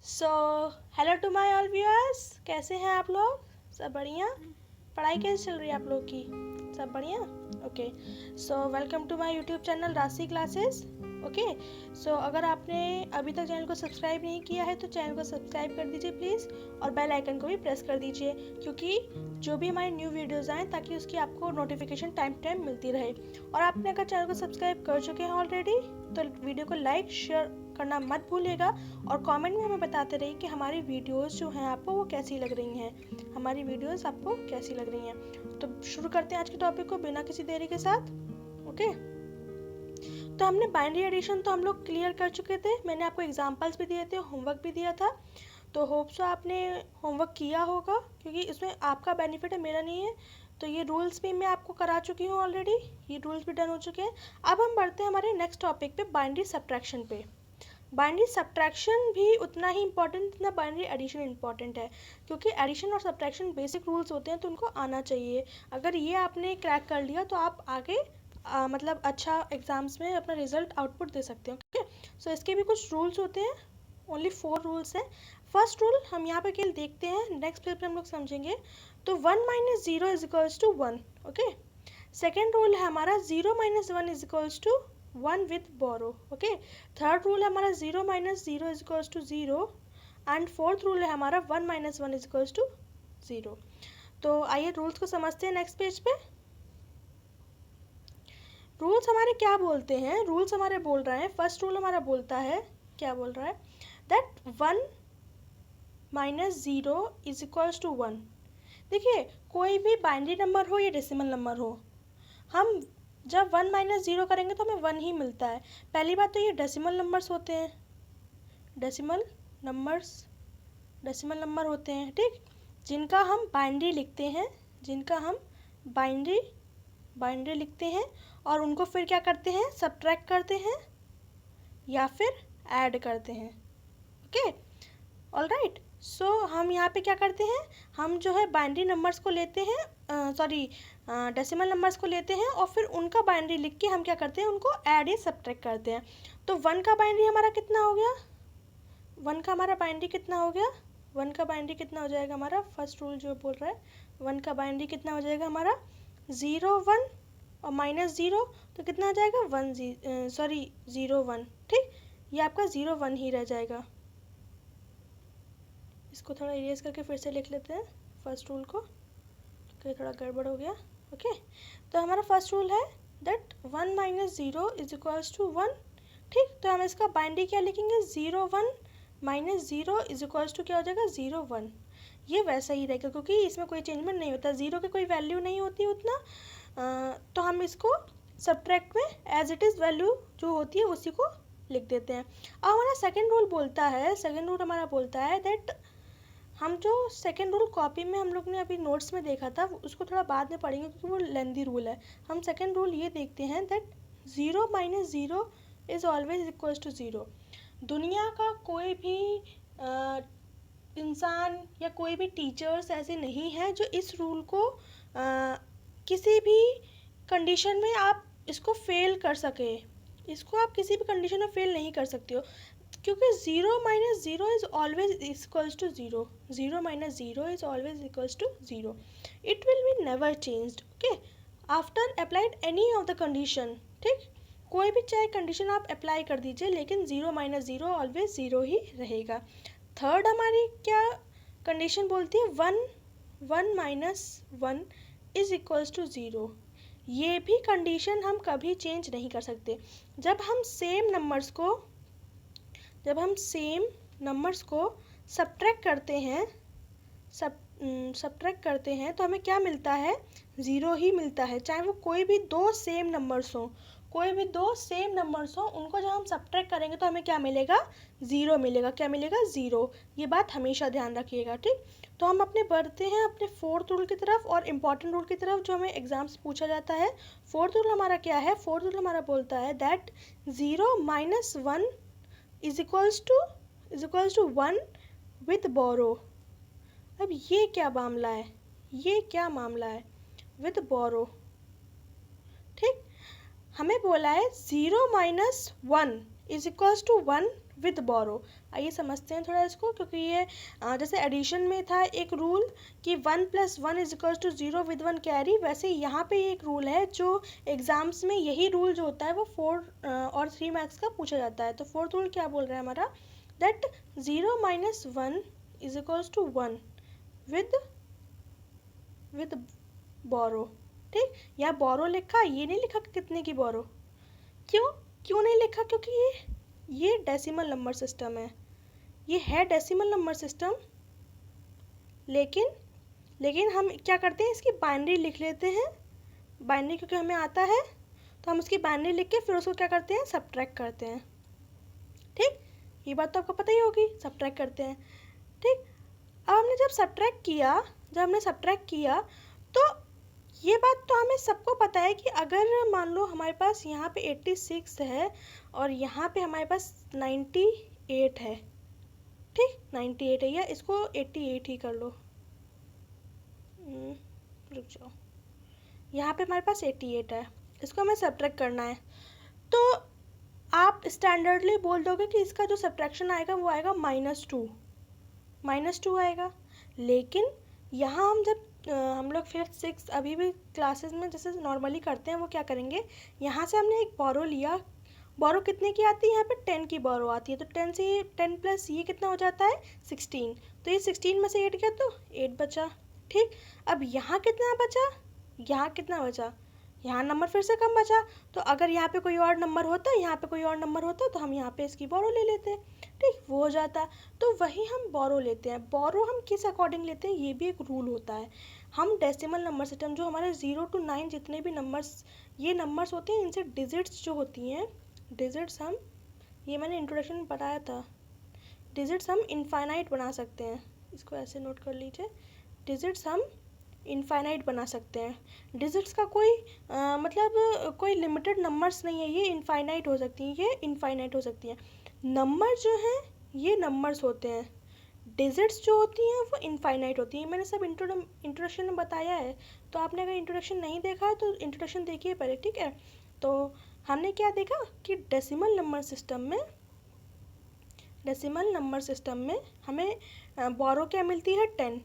So hello to my all viewers, कैसे हैं आप लोग? सब बढ़िया? पढ़ाई कैसे चल रही है आप लोग की? सब बढ़िया? Okay, so welcome to my YouTube channel Rashi classes. Okay, so अगर आपने अभी तक चैनल को सब्सक्राइब नहीं किया है तो चैनल को सब्सक्राइब कर दीजिए प्लीज़, और बेल आइकन को भी प्रेस कर दीजिए, क्योंकि जो भी हमारी न्यू वीडियोज़ आएँ ताकि उसकी आपको नोटिफिकेशन टाइम टू टाइम मिलती रहे। और आपने अगर चैनल को सब्सक्राइब कर चुके हैं ऑलरेडी तो वीडियो को लाइक शेयर करना मत भूलिएगा, और कमेंट में हमें बताते रहिए कि हमारी वीडियोस जो हैं आपको वो कैसी लग रही हैं, हमारी वीडियोस आपको कैसी लग रही हैं। तो शुरू करते हैं आज के टॉपिक को बिना किसी देरी के साथ। ओके, तो हमने बाइनरी एडिशन तो हम लोग क्लियर कर चुके थे, मैंने आपको एग्जांपल्स भी दिए थे, होमवर्क भी दिया था। तो होप सो आपने होमवर्क किया होगा, क्योंकि इसमें आपका बेनिफिट है, मेरा नहीं है। तो ये रूल्स भी मैं आपको करा चुकी हूँ ऑलरेडी, ये रूल्स भी डन हो चुके हैं। अब हम बढ़ते हैं हमारे नेक्स्ट टॉपिक पे, बाइनरी सब्ट्रैक्शन पे। बाइनरी सब्ट्रैक्शन भी उतना ही इम्पॉर्टेंट जितना बाइनरी एडिशन इम्पॉर्टेंट है, क्योंकि एडिशन और सब्ट्रैक्शन बेसिक रूल्स होते हैं तो उनको आना चाहिए। अगर ये आपने क्रैक कर लिया तो आप आगे मतलब अच्छा एग्जाम्स में अपना रिजल्ट आउटपुट दे सकते हैं। ओके, सो इसके भी कुछ रूल्स होते हैं, ओनली 4 रूल्स हैं। फर्स्ट रूल हम यहाँ पे केवल देखते हैं, नेक्स्ट पेज पे हम लोग समझेंगे। तो 1 - 0 is to 1। Okay, second rule है हमारा 0 - 1 is to 1 with borrow. Okay, third rule है हमारा 0 - 0 is to 0, and fourth rule है हमारा 1 - 1 इज टू 0। तो आइए रूल्स को समझते हैं नेक्स्ट पेज पे। रूल्स हमारे क्या बोलते हैं? रूल्स हमारे बोल रहे हैं, फर्स्ट रूल हमारा बोलता है, क्या बोल रहा है, दैट 1 - 0 इज टू 1। देखिए, कोई भी बाइनरी नंबर हो या डेसिमल नंबर हो, हम जब 1 - 0 करेंगे तो हमें 1 ही मिलता है। पहली बात तो ये डेसिमल नंबर्स होते हैं, डेसिमल नंबर होते हैं, ठीक, जिनका हम बाइनरी लिखते हैं, जिनका हम बाइनरी लिखते हैं, और उनको फिर क्या करते हैं, सब्ट्रैक्ट करते हैं या फिर ऐड करते हैं। Okay, alright. सो हम यहाँ पे क्या करते हैं, हम जो है बाइनरी नंबर्स को लेते हैं, डेसिमल नंबर्स को लेते हैं, और फिर उनका बाइनरी लिख के हम क्या करते हैं, उनको ऐड या सब्ट्रैक्ट करते हैं। तो 1 का बाइनरी हमारा कितना हो गया, 1 का हमारा बाइनरी कितना हो गया, 1 का बाइनरी कितना हो जाएगा हमारा, फर्स्ट रूल जो बोल रहा है 1 का बाइनरी कितना हो जाएगा हमारा, 0 1 और -0, तो कितना हो जाएगा 0 1, ठीक, ये आपका 0 1 ही रह जाएगा। इसको थोड़ा इरेज करके फिर से लिख लेते हैं फर्स्ट रूल को, क्योंकि थोड़ा गड़बड़ हो गया। ओके, तो हमारा फर्स्ट रूल है दैट 1 - 0 इज टू 1, ठीक। तो हम इसका बाइनरी क्या लिखेंगे, 0 1 - 0 इज टू क्या हो जाएगा, 0 1। ये वैसा ही रहेगा, क्योंकि इसमें कोई चेंजमेंट नहीं होता, 0 की कोई वैल्यू नहीं होती उतना, तो हम इसको सब्ट्रैक्ट में एज इट इज़ वैल्यू जो होती है उसी को लिख देते हैं। अब हमारा सेकेंड रूल बोलता है, सेकेंड रूल हमारा बोलता है दैट हम जो सेकेंड रूल कॉपी में हम लोग ने अभी नोट्स में देखा था, उसको थोड़ा बाद में पढ़ेंगे क्योंकि वो लेंदी रूल है। हम सेकेंड रूल ये देखते हैं that 0 - 0 is always equal to 0। दुनिया का कोई भी इंसान या कोई भी टीचर्स ऐसे नहीं है जो इस रूल को किसी भी कंडीशन में आप इसको फेल कर सके, इसको आप किसी भी कंडीशन में फेल नहीं कर सकते हो, क्योंकि 0 - 0 is always equals to 0, 0 - 0 is always equals to 0, it will be never changed. Okay, after applied any of the condition, ठीक, कोई भी चाहे कंडीशन आप अप्लाई कर दीजिए, लेकिन 0 - 0 ऑलवेज 0 ही रहेगा। थर्ड हमारी क्या कंडीशन बोलती है, 1 - 1 इज इक्वल्स टू 0। ये भी कंडीशन हम कभी चेंज नहीं कर सकते। जब हम सेम नंबर्स को सब्ट्रैक्ट करते हैं तो हमें क्या मिलता है, 0 ही मिलता है, चाहे वो कोई भी दो सेम नंबर्स हों, उनको जब हम सब्ट्रैक्ट करेंगे तो हमें क्या मिलेगा, 0 मिलेगा। क्या मिलेगा, 0। ये बात हमेशा ध्यान रखिएगा, ठीक। तो हम अपने बढ़ते हैं अपने फोर्थ रूल की तरफ, और इम्पॉर्टेंट रूल की तरफ जो हमें एग्जाम्स पूछा जाता है। फोर्थ रूल हमारा क्या है, फोर्थ रूल हमारा बोलता है that 0 - 1 is equals to 1 with borrow. अब ये क्या मामला है, विथ बोरो, ठीक। हमें बोला है 0 - 1 इज इक्वल्स टू 1 विद बोरो। आइए समझते हैं थोड़ा इसको, क्योंकि ये जैसे एडिशन में था एक रूल कि 1 + 1 = 0 विद 1 कैरी, वैसे यहाँ पे एक रूल है जो एग्जाम्स में यही रूल जो होता है वो 4 और 3 मार्क्स का पूछा जाता है। तो फोर्थ रूल क्या बोल रहा है हमारा, दैट 0 - 1 = 1 विद बोरो। ठीक, यहाँ बोरो लिखा, ये नहीं लिखा कि कितने की बोरो। क्यों क्यों नहीं लिखा, क्योंकि ये डेसिमल नंबर सिस्टम है, ये है डेसिमल नंबर सिस्टम, लेकिन हम क्या करते हैं, इसकी बाइनरी लिख लेते हैं। बाइनरी क्योंकि हमें आता है तो हम उसकी बाइनरी लिख के फिर उसको क्या करते हैं, सब्ट्रैक्ट करते हैं। ठीक, ये बात तो आपको पता ही होगी, सब्ट्रैक्ट करते हैं। ठीक, अब हमने जब हमने सब्ट्रैक्ट किया तो ये बात तो हमें सबको पता है कि अगर मान लो हमारे पास यहाँ पे 86 है और यहाँ पे हमारे पास 98 है। ठीक, 98 है, या इसको 88 ही कर लो, रुक जाओ, यहाँ पे हमारे पास 88 है, इसको हमें सब्ट्रैक्ट करना है। तो आप स्टैंडर्डली बोल दोगे कि इसका जो सब्ट्रैक्शन आएगा वो आएगा -2 आएगा। लेकिन यहाँ हम जब हम लोग 5th 6th अभी भी क्लासेस में जैसे नॉर्मली करते हैं, वो क्या करेंगे, यहाँ से हमने एक बोरो लिया। बोरो कितने की आती है, यहाँ पे 10 की बोरो आती है, तो 10 से 10 प्लस ये कितना हो जाता है 16। तो ये 16 में से 8 गया तो 8 बचा। ठीक, अब यहाँ कितना बचा, यहाँ नंबर फिर से कम बचा। तो अगर यहाँ पे कोई और नंबर होता तो हम यहाँ पे इसकी बोरो ले लेते। ठीक, वो हो जाता। तो वही हम बोरो लेते हैं। बोरो हम किस अकॉर्डिंग लेते हैं, ये भी एक रूल होता है। हम डेसिमल नंबर सिस्टम जो हमारे 0 to 9 जितने भी नंबर्स, ये नंबर्स होते हैं, इनसे डिजिट्स जो होती हैं, डिजिट्स हम, ये मैंने इंट्रोडक्शन में बताया था, डिजिट्स हम इनफाइनाइट बना सकते हैं। इसको ऐसे नोट कर लीजिए, डिजिट्स हम इनफाइनाइट बना सकते हैं। डिजिट्स का मतलब कोई लिमिटेड नंबर्स नहीं है, ये इनफाइनाइट हो सकती हैं, नंबर जो हैं ये नंबर्स होते हैं, डिजिट्स जो होती हैं वो इनफाइनाइट होती हैं। मैंने सब इंट्रोडक्शन में बताया है, तो आपने अगर इंट्रोडक्शन नहीं देखा है तो इंट्रोडक्शन देखिए पहले। ठीक है, तो हमने क्या देखा कि डेसिमल नंबर सिस्टम में हमें बोरो क्या मिलती है, 10।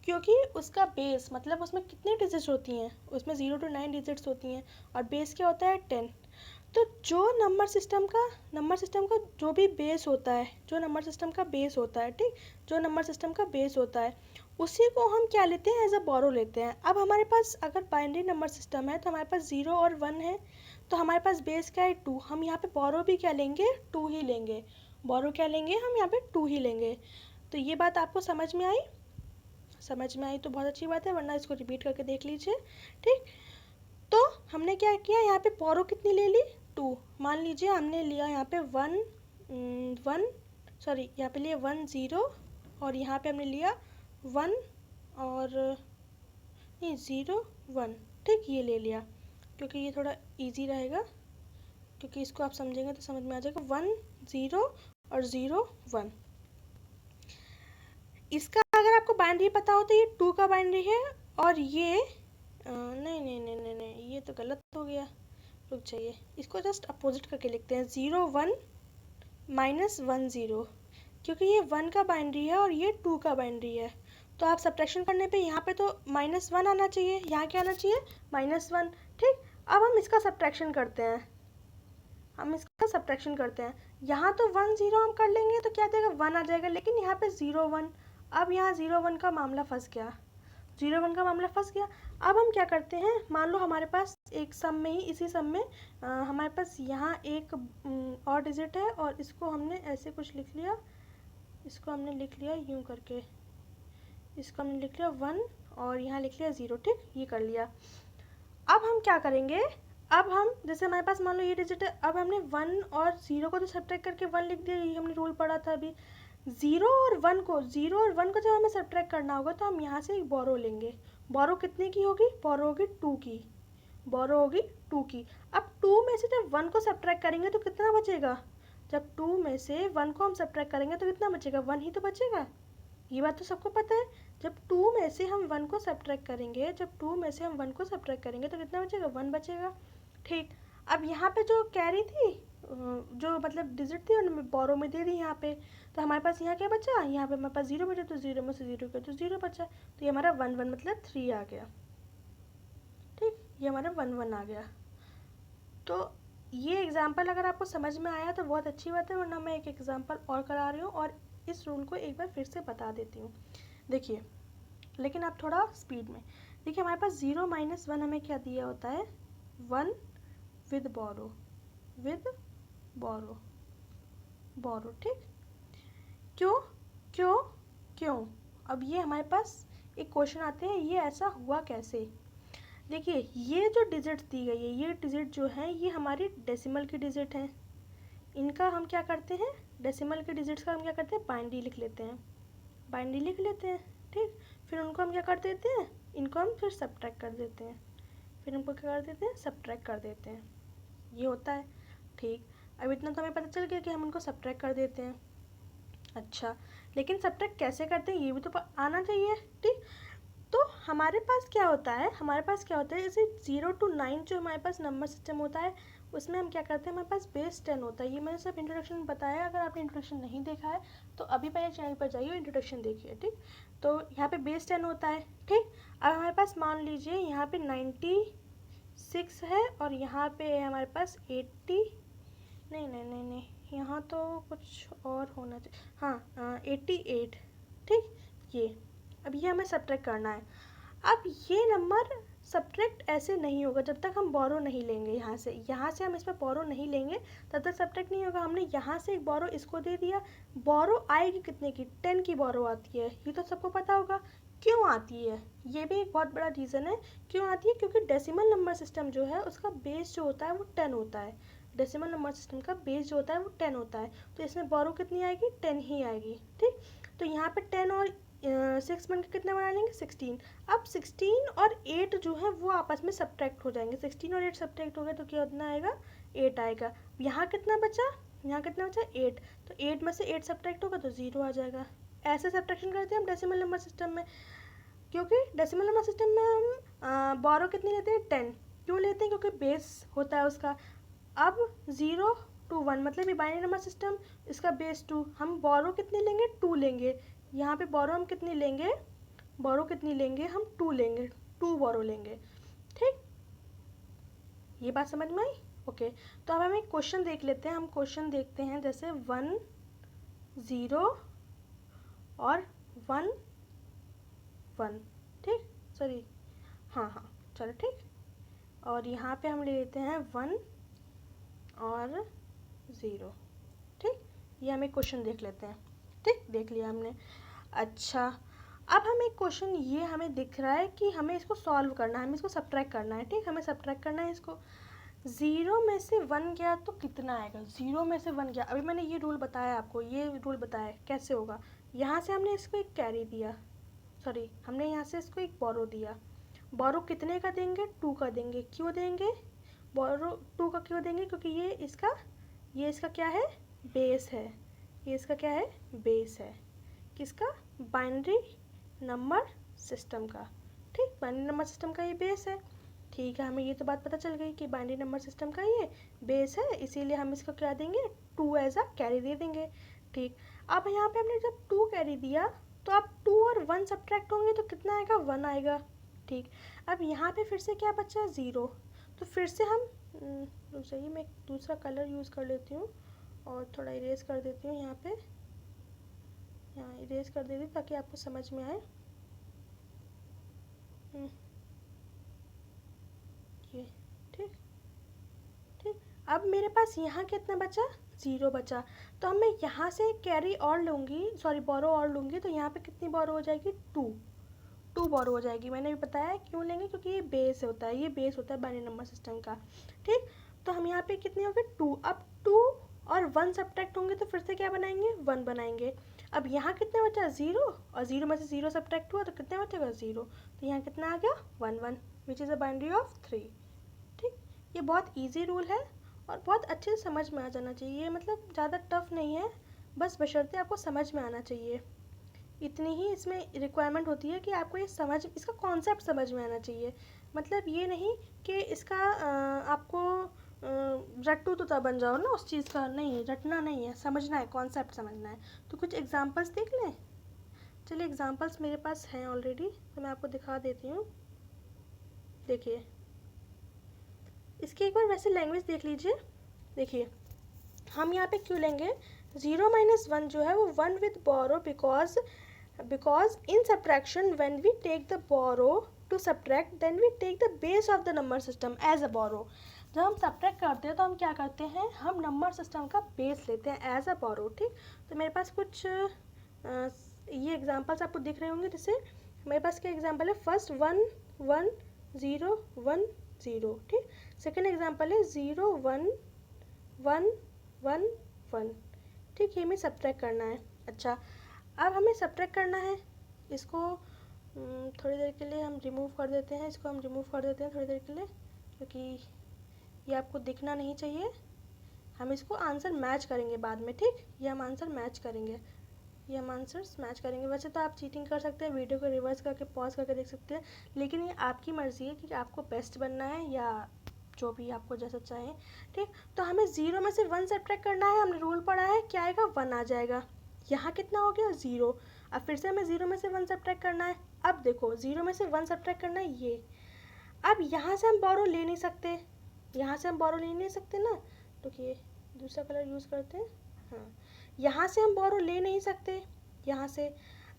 क्योंकि उसका बेस, मतलब उसमें कितनी डिजिट्स होती हैं, उसमें 0 to 9 डिजिट्स होती हैं और बेस क्या होता है 10। तो जो नंबर सिस्टम का जो भी बेस होता है, जो नंबर सिस्टम का बेस होता है, ठीक, जो नंबर सिस्टम का बेस होता है उसी को हम क्या लेते हैं, एज अ बोरो लेते हैं। अब हमारे पास अगर बाइनरी नंबर सिस्टम है तो हमारे पास 0 और 1 है, तो हमारे पास बेस क्या है 2। हम यहाँ पे बोरो भी क्या लेंगे, 2 ही लेंगे। बोरो क्या लेंगे हम यहाँ पे, 2 ही लेंगे। तो ये बात आपको समझ में आई तो बहुत अच्छी बात है, वरना इसको रिपीट करके देख लीजिए। ठीक, तो हमने क्या किया, यहाँ पे बोरो कितनी ले ली, 2। मान लीजिए हमने लिया यहाँ पे 1 0 और यहाँ पे हमने लिया 1 और नहीं 0 1। ठीक, ये ले लिया क्योंकि ये थोड़ा इजी रहेगा, क्योंकि इसको आप समझेंगे तो समझ में आ जाएगा। 1 0 और 0 1। इसका अगर आपको बाइनरी पता हो तो ये 2 का बाइनरी है, और ये नहीं, ये तो गलत हो गया, रुक जाइए, इसको जस्ट अपोजिट करके लिखते हैं, 0 1 -1 0, क्योंकि ये 1 का बाइनरी है और ये 2 का बाइनरी है। तो आप सब्ट्रैक्शन करने पे यहाँ पे तो -1 आना चाहिए, यहाँ क्या आना चाहिए, -1। ठीक, अब हम इसका सब्ट्रैक्शन करते हैं, यहाँ तो 1 0 हम कर लेंगे तो क्या देगा, 1 आ जाएगा, लेकिन यहाँ पे 0 1। अब यहाँ 0 1 का मामला फंस गया, अब हम क्या करते हैं, मान लो हमारे पास एक सम में ही, इसी सम में हमारे पास यहाँ एक और डिजिट है और इसको हमने ऐसे कुछ लिख लिया, इसको हमने लिख लिया यूँ करके, इसको हमने लिख लिया 1 और यहाँ लिख लिया 0। ठीक, ये कर लिया। अब हम क्या करेंगे, अब हम जैसे हमारे पास मान लो ये डिजिट है, अब हमने 1 और 0 को तो सब्ट्रैक्ट करके 1 लिख दिया, ये हमने रूल पढ़ा था अभी। 0 और 1 को जब हमें सब्ट्रैक्ट करना होगा तो हम यहाँ से एक बोरो लेंगे। बोरो कितने की होगी, बोरो होगी 2 की। अब 2 में से जब 1 को सब्ट्रैक्ट करेंगे तो कितना बचेगा, जब 2 में से 1 को हम सब्ट्रैक्ट करेंगे तो कितना बचेगा, 1 ही तो बचेगा। ये बात तो सबको पता है, जब 2 में से हम 1 को सब्ट्रैक्ट करेंगे तो कितना बचेगा, 1 बचेगा। ठीक, अब यहाँ पे जो कैरी थी जो मतलब डिजिट थी उन्होंने बोरो में दे दी यहाँ पे, तो हमारे पास यहाँ क्या बचा, यहाँ पे हमारे पास 0 बचा, तो 0 में से 0 किया तो 0 बचा, तो ये हमारा 1 1 मतलब 3 आ गया। ठीक, ये हमारा 1 1 आ गया। तो ये एग्जाम्पल अगर आपको समझ में आया तो बहुत अच्छी बात है, वरना मैं एक एग्जाम्पल और करा रही हूँ और इस रूल को एक बार फिर से बता देती हूँ। देखिए, लेकिन आप थोड़ा स्पीड में देखिए, हमारे पास 0 - 1 हमें क्या दिया होता है, 1 विद बोरो, विद बोरो, बोरो। ठीक, क्यों क्यों क्यों? अब ये हमारे पास एक क्वेश्चन आते हैं, ये ऐसा हुआ कैसे। देखिए, ये जो डिजिट दी गई है, ये डिजिट जो है ये हमारी डेसिमल की डिजिट है। इनका हम क्या करते हैं, डेसिमल के डिजिट्स का हम क्या करते हैं, बाइनरी लिख लेते हैं, बाइनरी लिख लेते हैं। ठीक, फिर उनको हम क्या कर देते हैं, इनको हम फिर सब्ट्रैक्ट कर देते हैं, फिर इनको क्या कर देते हैं, सब्ट्रैक्ट कर देते हैं। ये होता है। ठीक, अब इतना तो हमें पता चल गया कि हम इनको सब्ट्रैक्ट कर देते हैं। अच्छा, लेकिन सब्ट्रैक्ट कैसे करते हैं ये भी तो आना चाहिए। ठीक, तो हमारे पास क्या होता है, हमारे पास क्या होता है, जैसे 0 to 9 जो हमारे पास नंबर सिस्टम होता है उसमें हम क्या करते हैं, हमारे पास बेस 10 होता है। ये मैंने सब इंट्रोडक्शन में बताया, अगर आपने इंट्रोडक्शन नहीं देखा है तो अभी पहले चैनल पर जाइए, इंट्रोडक्शन देखिए। ठीक, तो यहाँ पे बेस 10 होता है। ठीक, अब हमारे पास मान लीजिए यहाँ पे 96 है और यहाँ पे है हमारे पास 80, नहीं नहीं नहीं नहीं, यहाँ तो कुछ और होना चाहिए, हाँ 88। ठीक, ये अब ये हमें सब्ट्रैक्ट करना है। अब ये नंबर सब्ट्रैक्ट ऐसे नहीं होगा जब तक हम बोरो नहीं लेंगे, यहाँ से हम इसमें बोरो नहीं लेंगे तब तक सब्ट्रैक्ट नहीं होगा। हमने यहाँ से एक बोरो इसको दे दिया, बोरो आएगी कितने की, 10 की बोरो आती है, ये तो सबको पता होगा। क्यों आती है, ये भी एक बहुत बड़ा रीज़न है क्यों आती है, क्योंकि डेसिमल नंबर सिस्टम जो है उसका बेस जो होता है वो 10 होता है। डेसिमल नंबर सिस्टम का बेस जो होता है वो 10 होता है, तो इसमें बोरो कितनी आएगी, 10 ही आएगी। ठीक, तो यहाँ पे 10 और 6 बन के कितना बना लेंगे, 16। अब 16 और 8 जो है वो आपस में सब्ट्रैक्ट हो जाएंगे, 16 और 8 सब्ट्रैक्ट हो गए तो क्या कितना आएगा, 8 आएगा। यहाँ कितना बचा, यहाँ कितना बचा, 8, तो 8 में से 8 सब्ट्रैक्ट होगा तो 0 आ जाएगा। ऐसे सब्ट्रैक्शन करते हैं हम डेसिमल नंबर सिस्टम में, क्योंकि डेसिमल नंबर सिस्टम में हम बोरो कितनी लेते हैं, 10। क्यों लेते हैं, क्योंकि बेस होता है उसका। अब 0 to 1 मतलब ये बाइनरी नंबर सिस्टम, इसका बेस 2, हम बोरो कितने लेंगे, 2 लेंगे। यहाँ पे बोरो हम कितनी लेंगे, बोरो कितनी लेंगे, हम 2 लेंगे, 2 बोरो लेंगे। ठीक, ये बात समझ में आई। ओके, तो अब हम एक क्वेश्चन देख लेते हैं। हम क्वेश्चन देखते हैं, जैसे 1 0 और 1 1। ठीक, सॉरी, हाँ हाँ चलो ठीक, और यहाँ पे हम ले लेते हैं 1 और 0। ठीक, ये हम एक क्वेश्चन देख लेते हैं। ठीक, देख लिया हमने। अच्छा, अब हम एक क्वेश्चन ये हमें दिख रहा है कि हमें इसको सॉल्व करना है, हमें इसको सब्ट्रैक्ट करना है। ठीक, हमें सब्ट्रैक्ट करना है इसको। 0 में से 1 गया तो कितना आएगा, 0 में से 1 गया, अभी मैंने ये रूल बताया आपको, ये रूल बताया कैसे होगा। यहाँ से हमने इसको एक कैरी दिया, सॉरी हमने यहाँ से इसको एक बोरो दिया। बोरो कितने का देंगे, 2 का देंगे। क्यों देंगे बोरो 2 का, क्यों देंगे, क्योंकि ये इसका क्या है, बेस है। ये इसका क्या है, बेस है। किसका, बाइनरी नंबर सिस्टम का। ठीक, बाइनरी नंबर सिस्टम का ये बेस है। ठीक है, हमें ये तो बात पता चल गई कि बाइनरी नंबर सिस्टम का ये बेस है, इसीलिए हम इसको क्या देंगे, 2 एज अ कैरी दे देंगे। ठीक, अब यहाँ पे हमने जब 2 कैरी दिया तो अब 2 और 1 सब्ट्रैक्ट होंगे तो कितना आएगा, 1 आएगा। ठीक, अब यहाँ पे फिर से क्या बचा, 0, तो फिर से हम चाहिए, मैं एक दूसरा कलर यूज़ कर लेती हूँ और थोड़ा इरेज कर देती हूँ यहाँ पे, यहाँ इरेज कर देती हूँ ताकि आपको समझ में आए। ये ठीक, ठीक, अब मेरे पास यहाँ कितना बचा, 0 बचा, तो अब मैं यहाँ से कैरी और लूँगी, सॉरी बोरो और लूँगी, तो यहाँ पे कितनी बोरो हो जाएगी, 2 बोरो हो जाएगी। मैंने भी बताया क्यों लेंगे, क्योंकि ये बेस होता है, ये बेस होता है बाइनरी नंबर सिस्टम का। ठीक, तो हम यहाँ पे कितने हो गए, 2। अब 2 और 1 सब्ट्रैक्ट होंगे तो फिर से क्या बनाएंगे, 1 बनाएंगे। अब यहाँ कितना बचा, 0, और 0 में से 0 सब्ट्रैक्ट हुआ तो कितना बचेगा, 0, तो यहाँ कितना आ गया, 1 1, which is a binary of 3। ठीक, ये बहुत ईजी रूल है और बहुत अच्छे से समझ में आ जाना चाहिए, मतलब ज़्यादा टफ नहीं है, बस बशर्ते आपको समझ में आना चाहिए। इतनी ही इसमें रिक्वायरमेंट होती है कि आपको ये इसका कॉन्सेप्ट समझ में आना चाहिए। मतलब ये नहीं कि इसका आपको रट्टू तो तब बन जाओ ना उस चीज़ का, नहीं रटना नहीं है, समझना है, कॉन्सेप्ट समझना है। तो कुछ एग्जांपल्स देख लें। चलिए एग्जांपल्स मेरे पास हैं ऑलरेडी, तो मैं आपको दिखा देती हूँ। देखिए इसकी एक बार वैसे लैंग्वेज देख लीजिए। देखिए हम यहाँ पे क्यों लेंगे 0 - 1 जो है वो 1 with borrow, because in subtraction when we take the borrow to subtract then we take the base of the number system as a borrow. जब हम सब्ट्रैक्ट करते हैं तो हम क्या करते हैं, हम नंबर सिस्टम का बेस लेते हैं एज अ बोरो। ठीक, तो मेरे पास कुछ ये एग्जांपल्स आपको दिख रहे होंगे। जैसे मेरे पास क्या एग्जांपल है, फर्स्ट 1 1 0 1 0। ठीक, सेकेंड एग्जांपल है 0 1 1 1 1। ठीक, ये हमें सब्ट्रैक्ट करना है। अच्छा, अब हमें सब्ट्रैक्ट करना है, इसको थोड़ी देर के लिए हम रिमूव कर देते हैं, इसको हम रिमूव कर देते हैं थोड़ी देर के लिए, क्योंकि ये आपको दिखना नहीं चाहिए। हम इसको आंसर मैच करेंगे बाद में। ठीक, ये हम आंसर मैच करेंगे, ये हम आंसर्स मैच करेंगे। वैसे तो आप चीटिंग कर सकते हैं, वीडियो को रिवर्स करके पॉज करके देख सकते हैं, लेकिन ये आपकी मर्ज़ी है कि आपको बेस्ट बनना है या जो भी आपको जैसा चाहे। ठीक, तो हमें 0 में से 1 सब्ट्रैक्ट करना है। हमने रूल पढ़ा है, क्या आएगा 1 आ जाएगा। यहाँ कितना हो गया 0। अब फिर से हमें 0 में से 1 सब्ट्रैक्ट करना है। अब देखो 0 में से 1 सब्ट्रैक्ट करना है ये। अब यहाँ से हम बोरो ले नहीं सकते, यहाँ से हम बोरो ले नहीं सकते ना, तो ये दूसरा कलर यूज़ करते हैं। हाँ, यहाँ से हम बोरो ले नहीं सकते, यहाँ से।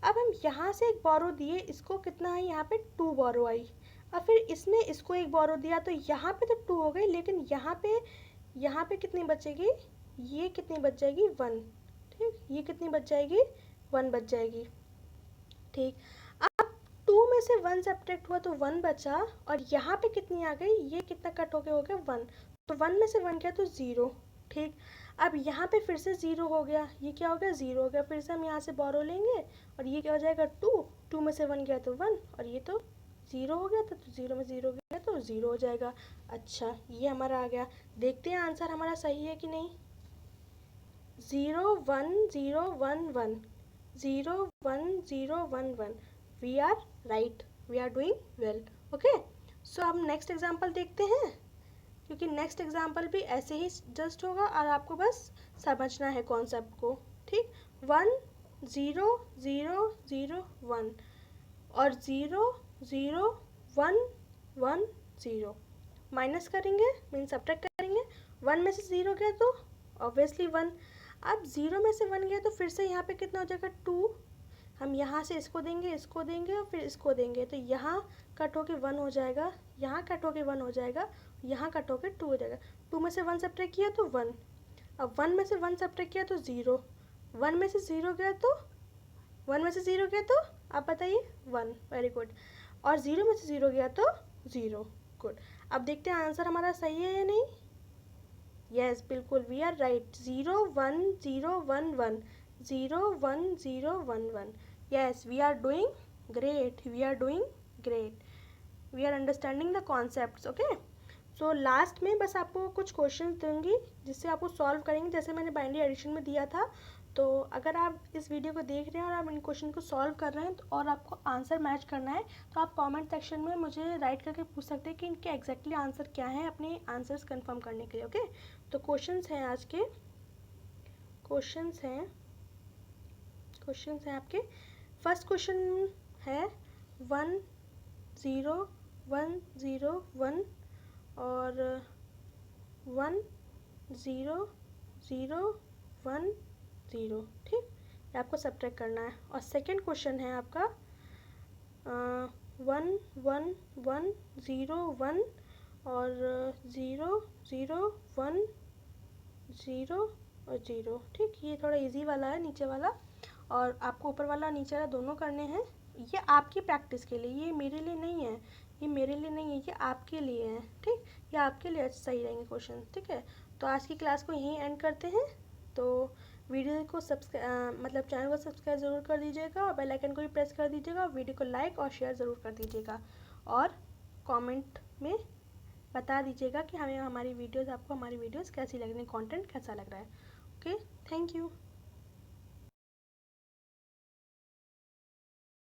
अब हम यहाँ से एक बोरो दिए, इसको कितना है यहाँ पे 2 बोरो आई। अब फिर इसमें इसको एक बोरो दिया तो यहाँ पे तो 2 हो गई, लेकिन यहाँ पे कितनी बचेगी, ये कितनी बच जाएगी 1। ठीक, ये कितनी बच जाएगी 1 बच जाएगी। ठीक, अब 2 में से 1 सब्ट्रैक्ट हुआ तो 1 बचा, और यहाँ पे कितनी आ गई, ये कितना कट होके हो गया 1, तो 1 में से 1 गया तो 0। ठीक, अब यहाँ पे फिर से 0 हो गया, ये क्या हो गया 0 हो गया। फिर से हम यहाँ से बोरो लेंगे और ये क्या हो जाएगा 2 में से 1 गया तो 1, और ये तो 0 हो गया था, तो 0 में 0 गया तो 0 हो जाएगा। अच्छा, ये हमारा आ गया। देखते हैं आंसर हमारा सही है कि नहीं। 0 1 0 1 1 0 1 0 1 1। We are right, we are doing well. Okay, so हम नेक्स्ट एग्जाम्पल देखते हैं, क्योंकि नेक्स्ट एग्जाम्पल भी ऐसे ही जस्ट होगा और आपको बस समझना है कॉन्सेप्ट को। ठीक, 1 0 0 0 1 और 0 0 1 1 0। माइनस करेंगे मीन सब्ट्रैक्ट करेंगे। 1 में से 0 गया तो ऑब्वियसली 1। अब 0 में से 1 गया तो फिर से यहाँ पे कितना हो जाएगा 2। हम यहाँ से इसको देंगे और फिर इसको देंगे, तो यहाँ कट होके 1 हो जाएगा, यहाँ कट होके 1 हो जाएगा, यहाँ कट होके 2 हो जाएगा। 2 में से 1 सब्ट्रैक्ट किया तो 1। अब 1 में से 1 सब्ट्रैक्ट किया तो 0। 1 में से 0 गया तो 1 में से 0 गया तो आप बताइए 1। Very good. और 0 में से 0 गया तो 0। गुड। अब देखते हैं आंसर हमारा सही है या नहीं। यस, बिल्कुल we are right. 0 1 0 1 1 0 1 0 1 1। Yes, we are doing great, we are doing great, we are understanding the concepts. Okay, so last में बस आपको कुछ क्वेश्चन दूंगी जिससे आपको सॉल्व करेंगे, जैसे मैंने बाइनरी एडिशन में दिया था। तो अगर आप इस वीडियो को देख रहे हैं और आप इन क्वेश्चन को सॉल्व कर रहे हैं तो और आपको आंसर मैच करना है, तो आप कमेंट सेक्शन में मुझे राइट करके पूछ सकते हैं कि इनके एग्जैक्टली आंसर क्या है, अपने आंसर्स कंफर्म करने के लिए। ओके, तो क्वेश्चंस हैं आज के, क्वेश्चंस हैं आपके। फर्स्ट क्वेश्चन है 1 0 1 0 1 और 1 0 0 1 0। ठीक, आपको सब्ट्रैक्ट करना है। और सेकंड क्वेश्चन है आपका 1 1 1 0 1 और 0 0 1 0 और 0। ठीक, ये थोड़ा इजी वाला है नीचे वाला, और आपको ऊपर वाला नीचे वाला दोनों करने हैं। ये आपकी प्रैक्टिस के लिए, ये मेरे लिए नहीं है, ये मेरे लिए नहीं है, ये आपके लिए है। ठीक, ये आपके लिए सही रहेंगे क्वेश्चन। ठीक है, तो आज की क्लास को यहीं एंड करते हैं। तो वीडियो को मतलब चैनल को सब्सक्राइब ज़रूर कर दीजिएगा और बेल आइकन को भी प्रेस कर दीजिएगा। वीडियो को लाइक और शेयर ज़रूर कर दीजिएगा, और कमेंट में बता दीजिएगा कि हमें हमारी वीडियोस, आपको हमारी वीडियोस कैसी लग रही है, कंटेंट कैसा लग रहा है। Okay, thank you.